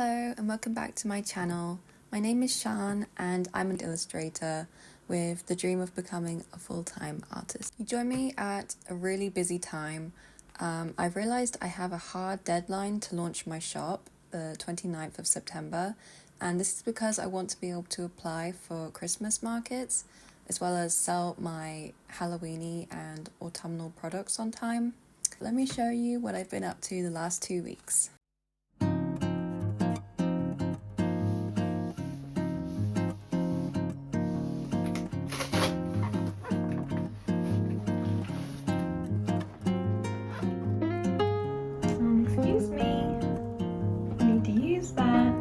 Hello and welcome back to my channel. My name is Shan and I'm an illustrator with the dream of becoming a full-time artist. You join me at a really busy time. I've realised I have a hard deadline to launch my shop, the 29th of September, and this is because I want to be able to apply for Christmas markets as well as sell my Halloweeny and autumnal products on time. Let me show you what I've been up to the last 2 weeks. Excuse me, I need to use that.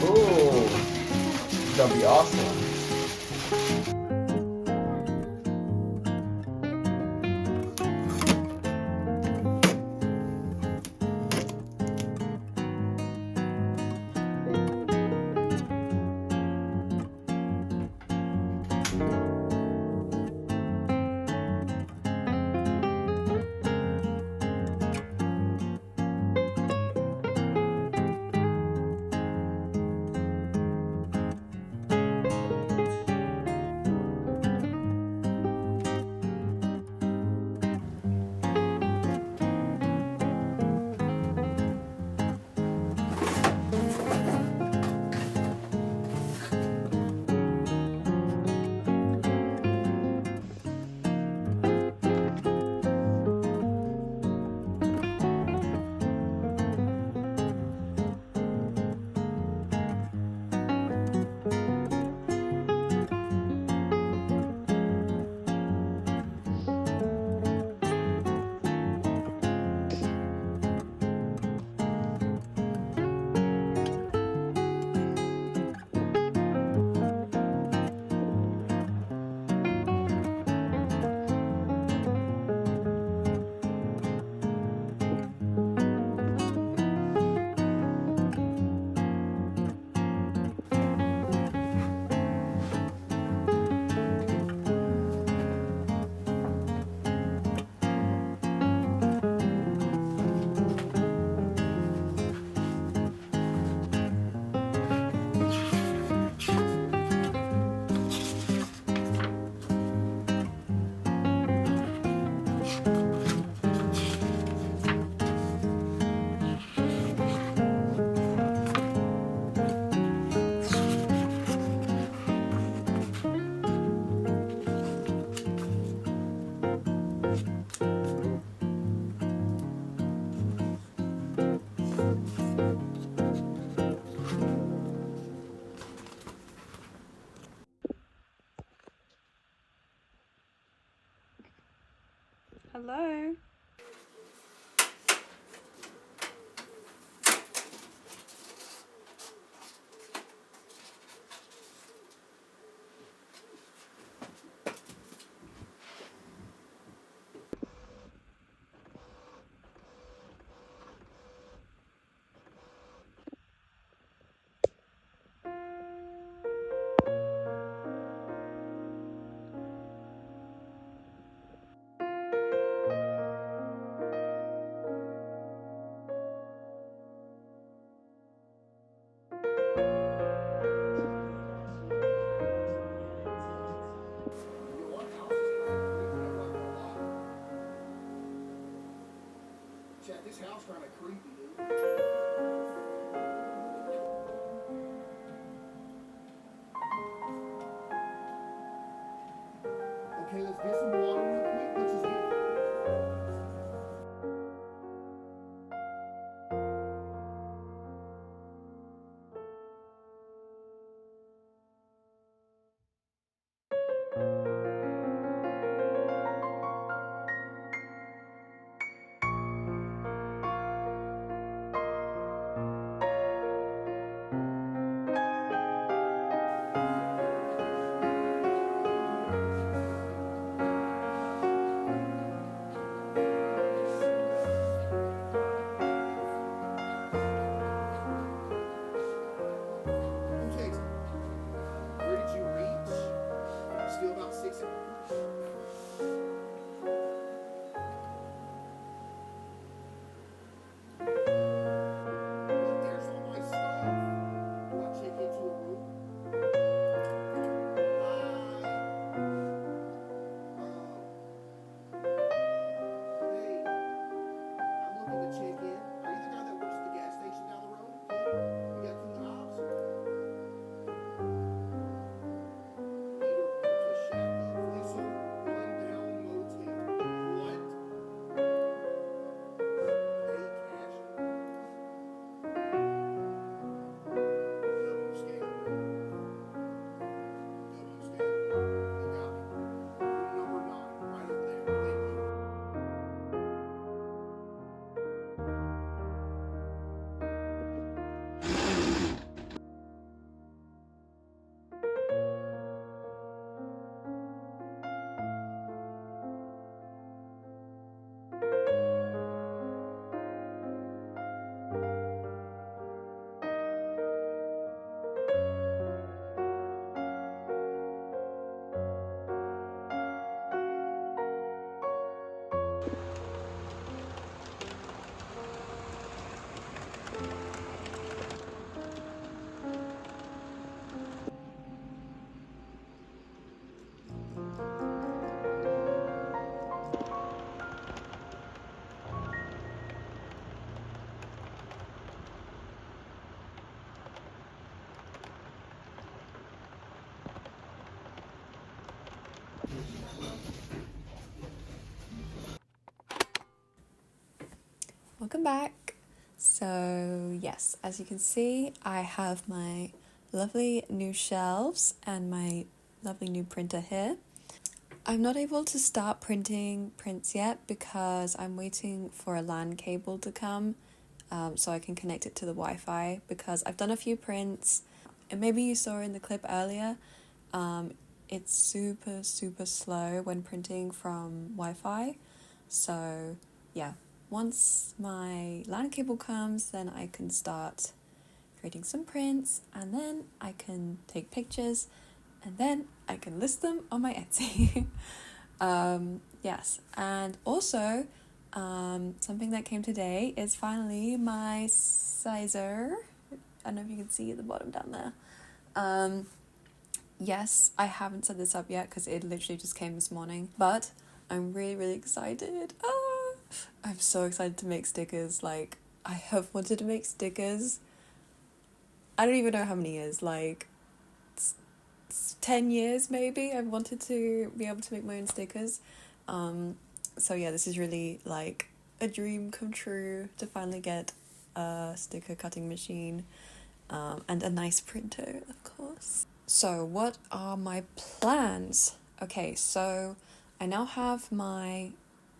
Ooh, it's gonna be awesome. Hello? This house kind of creepy, dude. Okay, let's get some water real quick. Let's just get Welcome back. So yes, as you can see, I have my lovely new shelves and my lovely new printer here. I'm not able to start printing prints yet because I'm waiting for a LAN cable to come so I can connect it to the Wi-Fi, because I've done a few prints and maybe you saw in the clip earlier, it's super slow when printing from Wi-Fi. So yeah, once my LAN cable comes, then I can start creating some prints, and then I can take pictures, and then I can list them on my Etsy. Yes, and also something that came today is finally my sizer. I don't know if you can see at the bottom down there. Yes, I haven't set this up yet because it literally just came this morning, but I'm really excited. I'm so excited to make stickers. Like, I have wanted to make stickers, I don't even know how many years, like 10 years maybe. I've wanted to be able to make my own stickers. So yeah, this is really like a dream come true to finally get a sticker cutting machine and a nice printer, of course. So what are my plans? Okay, so I now have my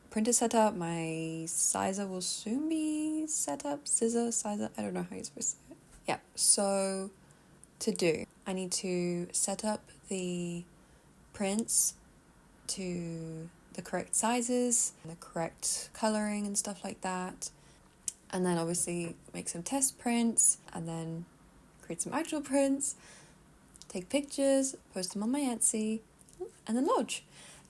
printer set up. My sizer will soon be set up. Sizer, I don't know how you're supposed to say it. Yeah, so to do, I need to set up the prints to the correct sizes, the correct coloring and stuff like that. And then obviously make some test prints, and then create some actual prints, take pictures, post them on my Etsy, and then lodge.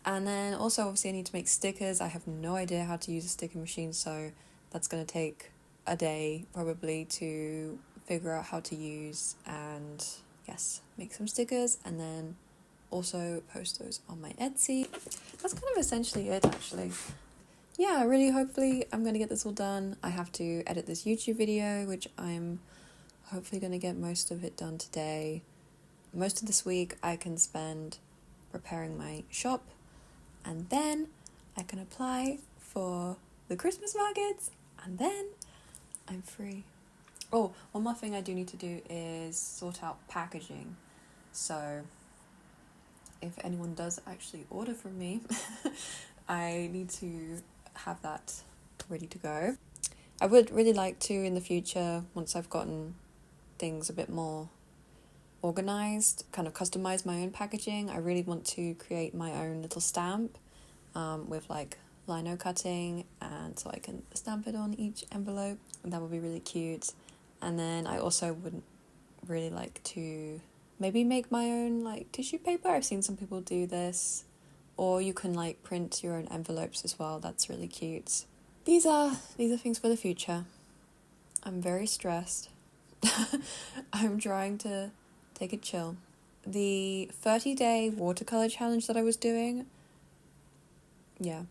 And then also obviously I need to make stickers. I have no idea how to use a sticker machine, so that's going to take a day probably to figure out how to use, and yes, make some stickers and then also post those on my Etsy. That's kind of essentially it, actually. Yeah, really, hopefully I'm going to get this all done. I have to edit this YouTube video, which I'm hopefully going to get most of it done today. Most of this week I can spend preparing my shop, and then I can apply for the Christmas markets, and then I'm free. Oh, one more thing I do need to do is sort out packaging. So if anyone does actually order from me, I need to have that ready to go. I would really like to, in the future, once I've gotten things a bit more organized, kind of customize my own packaging. I really want to create my own little stamp with like lino cutting, and so I can stamp it on each envelope, and that would be really cute. And then I also would really like to maybe make my own like tissue paper. I've seen some people do this, or you can like print your own envelopes as well. That's really cute. These are things for the future. I'm very stressed. I'm trying to take it chill. The 30-day watercolor challenge that I was doing, yeah,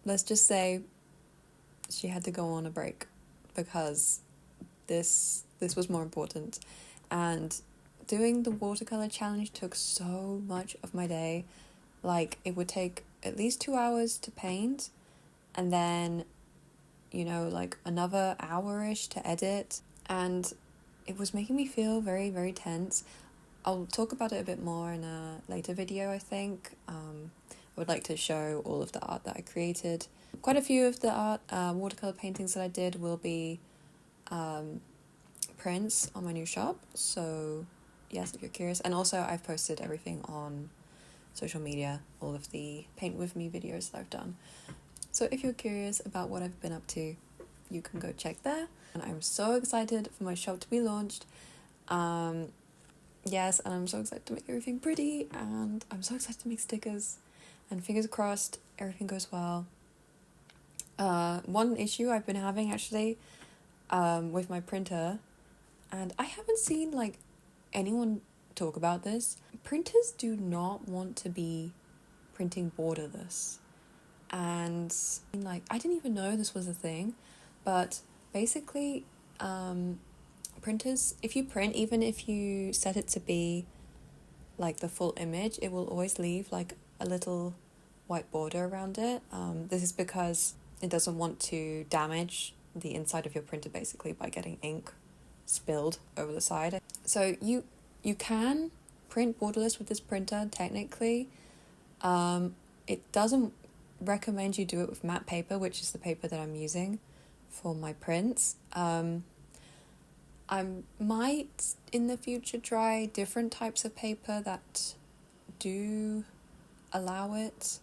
let's just say she had to go on a break because this was more important. And doing the watercolor challenge took so much of my day. Like, it would take at least 2 hours to paint, and then, you know, like another hour-ish to edit. And it was making me feel very tense. I'll talk about it a bit more in a later video, I think. I would like to show all of the art that I created. Quite a few of the art, watercolor paintings that I did will be prints on my new shop. So yes, if you're curious. And also I've posted everything on social media, all of the paint with me videos that I've done. So if you're curious about what I've been up to, you can go check there. And I'm so excited for my shop to be launched. Yes, and I'm so excited to make everything pretty, and I'm so excited to make stickers, and fingers crossed everything goes well. One issue I've been having actually with my printer, and I haven't seen like anyone talk about this, printers do not want to be printing borderless. And like, I didn't even know this was a thing, but basically printers, if you print, even if you set it to be like the full image, it will always leave like a little white border around it. This is because it doesn't want to damage the inside of your printer basically by getting ink spilled over the side. So you can print borderless with this printer technically. It doesn't recommend you do it with matte paper, which is the paper that I'm using for my prints. I might in the future try different types of paper that do allow it,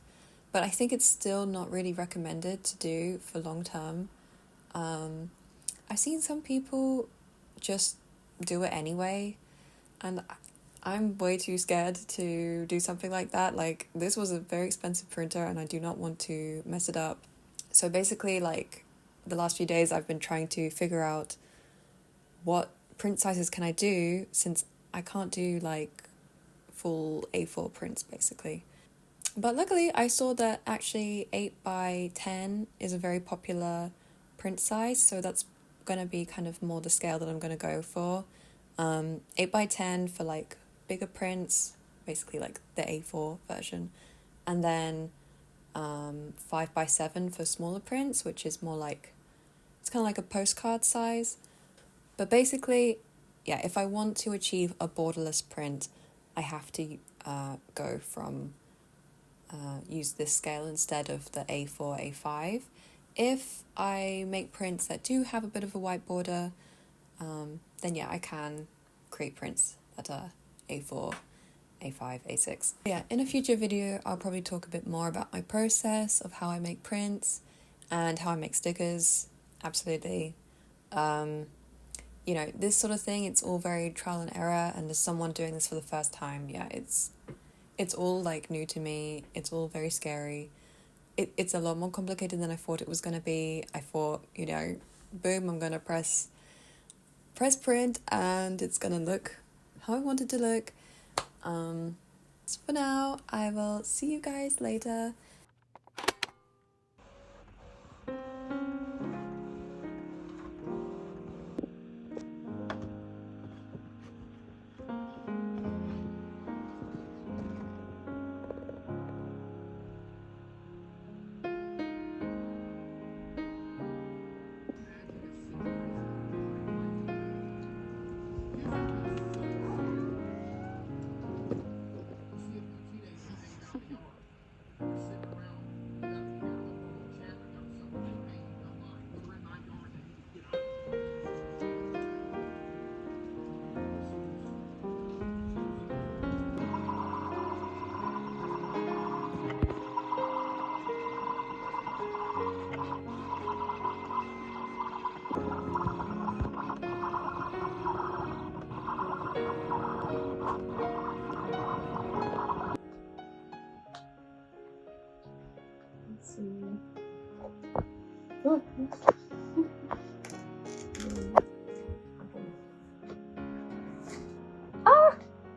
but I think it's still not really recommended to do for long term. I've seen some people just do it anyway, and I'm way too scared to do something like that. Like, this was a very expensive printer and I do not want to mess it up. So basically, like, the last few days I've been trying to figure out what print sizes can I do, since I can't do like full A4 prints basically. But luckily I saw that actually 8x10 is a very popular print size, so that's gonna be kind of more the scale that I'm gonna go for. 8x10 for like bigger prints, basically like the A4 version, and then 5x7 for smaller prints, which is more like, it's kind of like a postcard size. But basically, yeah, if I want to achieve a borderless print, I have to go from use this scale instead of the A4, A5. If I make prints that do have a bit of a white border, then yeah, I can create prints that are A4, A5, A6. Yeah, in a future video, I'll probably talk a bit more about my process of how I make prints and how I make stickers. Absolutely. You know, this sort of thing, it's all very trial and error, and as someone doing this for the first time, yeah, it's all like new to me. It's all very scary. It's a lot more complicated than I thought it was going to be. I thought, you know, boom, I'm going to press print and it's going to look how I want it to look. So for now, I will see you guys later.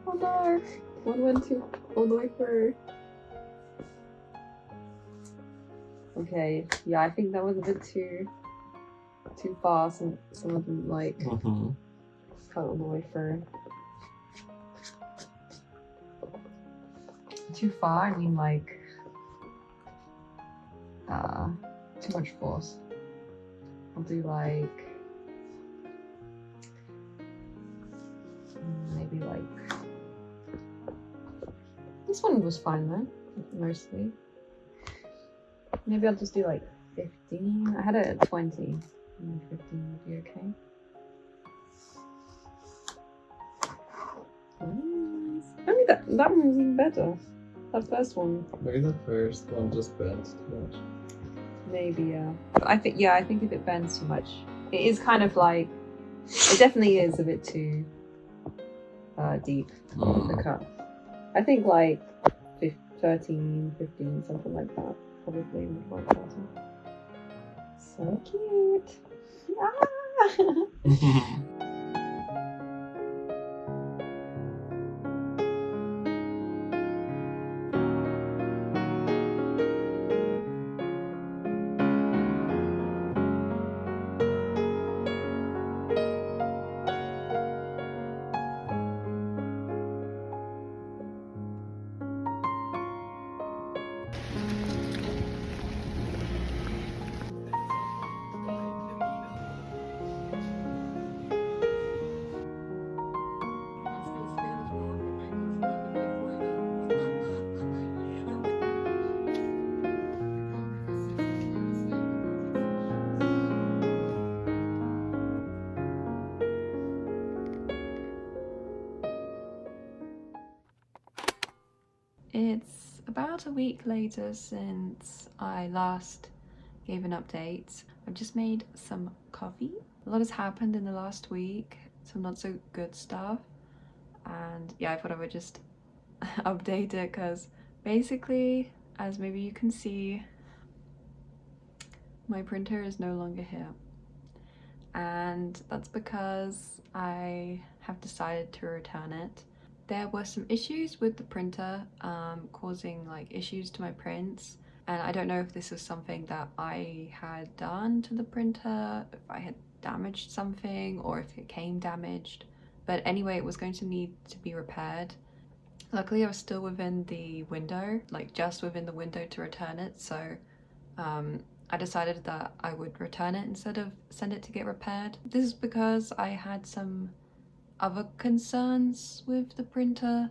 Oh no! One went all the way through. Okay, yeah, I think that was a bit too fast, and some of them like cut all the way through. Too far, I mean like too much force. I'll do like maybe like this one was fine though, mostly. Maybe I'll just do like 15. I had it at 20. Maybe 15 would be okay. Maybe that one was even better. That first one. Maybe the first one just bent too much. Maybe, yeah. But I think if it bends too much, it is kind of like, it definitely is a bit too deep, the cut. I think like 13, 15, something like that, probably would work better. So cute. Ah! It's about a week later since I last gave an update. I've just made some coffee. A lot has happened in the last week, some not so good stuff. And yeah, I thought I would just update it because basically, as maybe you can see, my printer is no longer here. And that's because I have decided to return it. There were some issues with the printer, causing like issues to my prints, and I don't know if this was something that I had done to the printer, if I had damaged something, or if it came damaged. But anyway, it was going to need to be repaired. Luckily I was still within the window, like just within the window to return it, so I decided that I would return it instead of send it to get repaired. This is because I had some other concerns with the printer.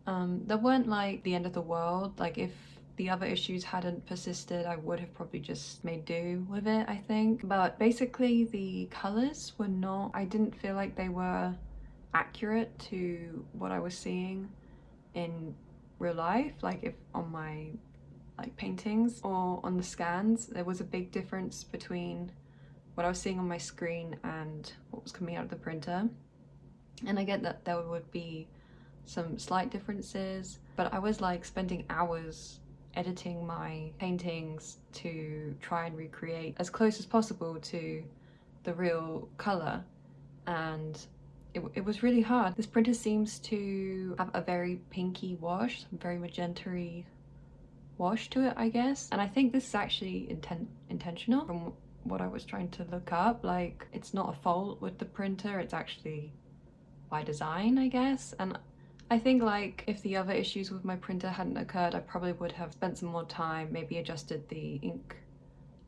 There weren't like the end of the world. Like if the other issues hadn't persisted, I would have probably just made do with it, I think. But basically the colors were not, I didn't feel like they were accurate to what I was seeing in real life. Like if on my like paintings or on the scans, there was a big difference between what I was seeing on my screen and what was coming out of the printer. And I get that there would be some slight differences, but I was like spending hours editing my paintings to try and recreate as close as possible to the real color, and it was really hard. This printer seems to have a very pinky wash, very magenta-y wash to it, I guess, and I think this is actually intentional from what I was trying to look up. Like it's not a fault with the printer, it's actually by design, I guess. And I think like if the other issues with my printer hadn't occurred, I probably would have spent some more time, maybe adjusted the ink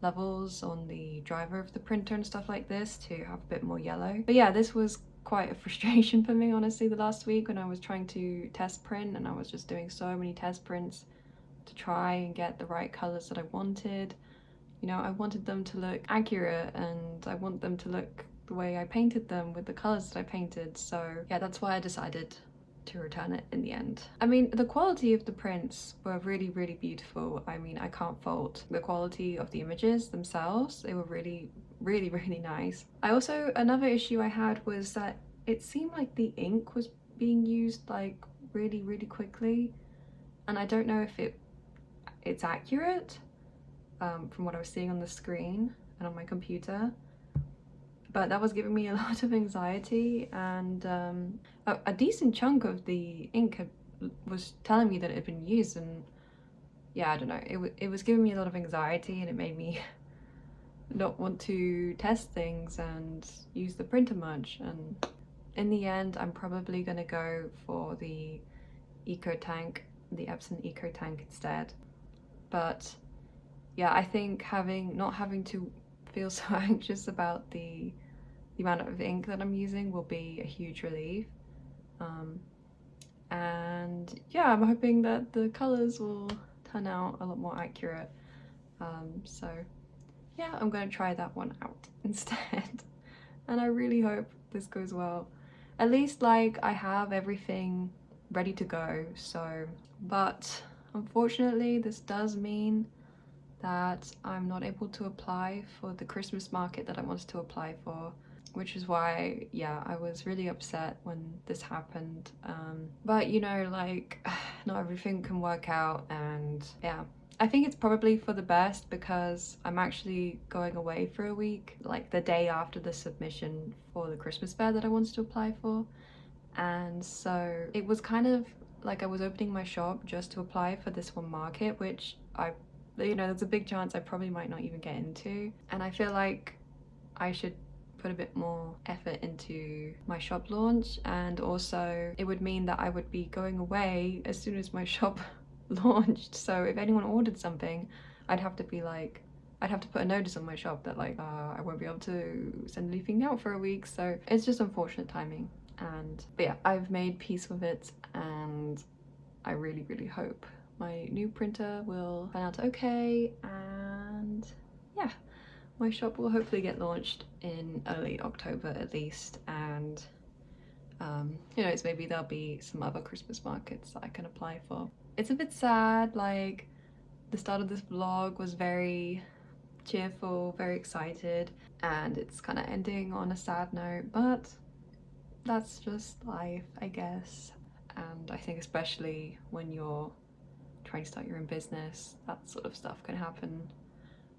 levels on the driver of the printer and stuff like this to have a bit more yellow. But yeah, this was quite a frustration for me, honestly, the last week when I was trying to test print, and I was just doing so many test prints to try and get the right colors that I wanted. You know, I wanted them to look accurate and I want them to look the way I painted them with the colors that I painted. So yeah, that's why I decided to return it in the end. I mean, the quality of the prints were really, really beautiful. I mean, I can't fault the quality of the images themselves. They were really, really, really nice. Another issue I had was that it seemed like the ink was being used like really, really quickly. And I don't know if it's accurate from what I was seeing on the screen and on my computer, but that was giving me a lot of anxiety, and a decent chunk of the ink was telling me that it had been used, and yeah, I don't know, it was giving me a lot of anxiety, and it made me not want to test things and use the printer much. And in the end, I'm probably gonna go for the Eco Tank, the Epson Eco Tank instead. But yeah, I think not having to feel so anxious about the amount of ink that I'm using will be a huge relief. And yeah, I'm hoping that the colors will turn out a lot more accurate. So yeah, I'm gonna try that one out instead. And I really hope this goes well. At least like I have everything ready to go, so, but unfortunately this does mean that I'm not able to apply for the Christmas market that I wanted to apply for, which is why, yeah, I was really upset when this happened. But you know, like, not everything can work out, and yeah, I think it's probably for the best because I'm actually going away for a week, like the day after the submission for the Christmas fair that I wanted to apply for. And so it was kind of like I was opening my shop just to apply for this one market, which you know, there's a big chance I probably might not even get into. And I feel like I should put a bit more effort into my shop launch, and also it would mean that I would be going away as soon as my shop launched. So if anyone ordered something, I'd have to put a notice on my shop that like I won't be able to send anything out for a week. So it's just unfortunate timing. But yeah, I've made peace with it, and I really, really hope my new printer will turn out okay, and yeah, my shop will hopefully get launched in early October at least. And who knows, maybe there'll be some other Christmas markets that I can apply for. it's a bit sad. Like, the start of this vlog was very cheerful, very excited, and it's kind of ending on a sad note, but that's just life, I guess. And I think especially when you're trying to start your own business, that sort of stuff can happen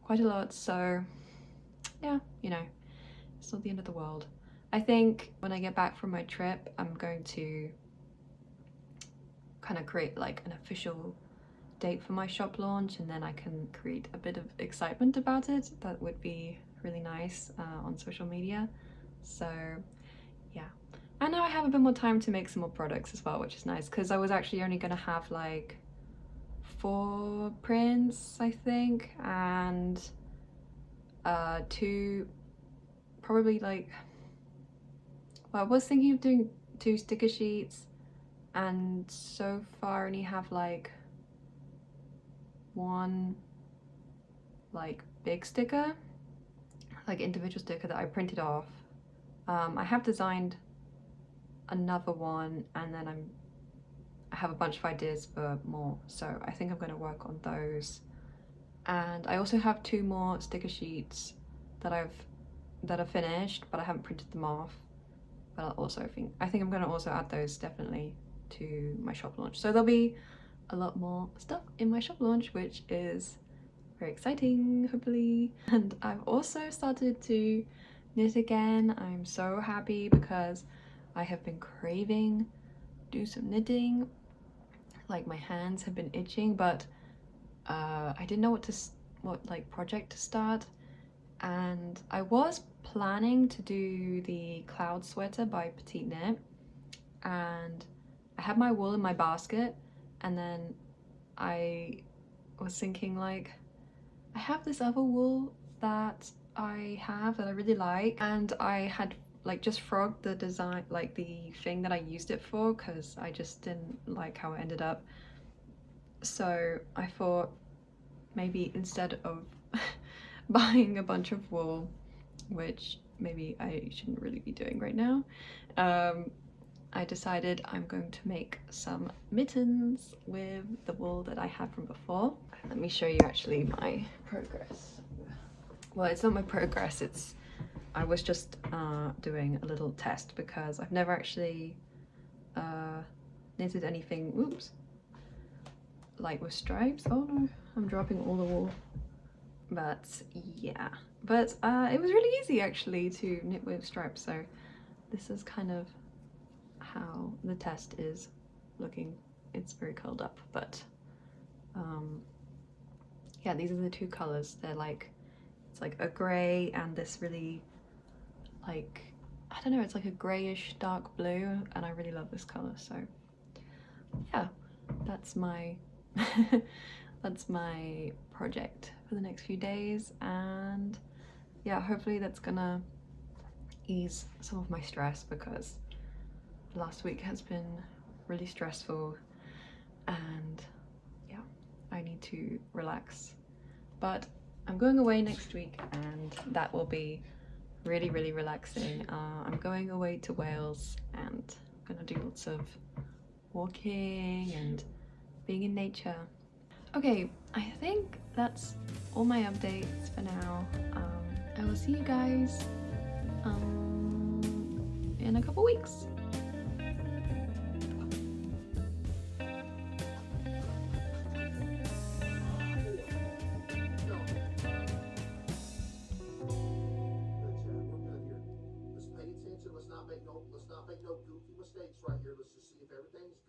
quite a lot. So yeah, you know, it's not the end of the world. I think when I get back from my trip, I'm going to kind of create like an official date for my shop launch, and then I can create a bit of excitement about it. That would be really nice on social media. So yeah, and now I have a bit more time to make some more products as well, which is nice, because I was actually only gonna have like 4 prints, I think, and 2 probably like, well, I was thinking of doing 2 sticker sheets, and so far I only have like 1 like big sticker, like individual sticker that I printed off. I have designed another one, and then I have a bunch of ideas for more, so I think I'm going to work on those. And I also have 2 more sticker sheets that are finished, but I haven't printed them off. But I think I'm going to also add those definitely to my shop launch. So there'll be a lot more stuff in my shop launch, which is very exciting, hopefully. And I've also started to knit again. I'm so happy because I have been craving do some knitting. Like, my hands have been itching, but I didn't know what like project to start. And I was planning to do the cloud sweater by Petite Knit, and I had my wool in my basket, and then I was thinking, like, I have this other wool that I have that I really like, and I had like just frogged the design, like the thing that I used it for, because I just didn't like how it ended up. So I thought maybe instead of buying a bunch of wool, which maybe I shouldn't really be doing right now, I decided I'm going to make some mittens with the wool that I had from before. Let me show you actually my progress. Well, it's not my progress, I was just doing a little test, because I've never actually knitted anything, oops, like with stripes. Oh no, I'm dropping all the wool. But yeah, but it was really easy actually to knit with stripes, so this is kind of how the test is looking. It's very curled up, but yeah, these are the 2 colors. They're like, it's like a gray and this really, like, I don't know, it's like a grayish dark blue, and I really love this color. So yeah, that's my that's my project for the next few days. And yeah, hopefully that's gonna ease some of my stress, because last week has been really stressful, and yeah, I need to relax. But I'm going away next week, and that will be really, really relaxing. I'm going away to Wales, and I'm gonna do lots of walking and being in nature. Okay, I think that's all my updates for now. I will see you guys in a couple weeks. Let's pay attention. Let's not make no goofy mistakes right here. Let's just see if everything's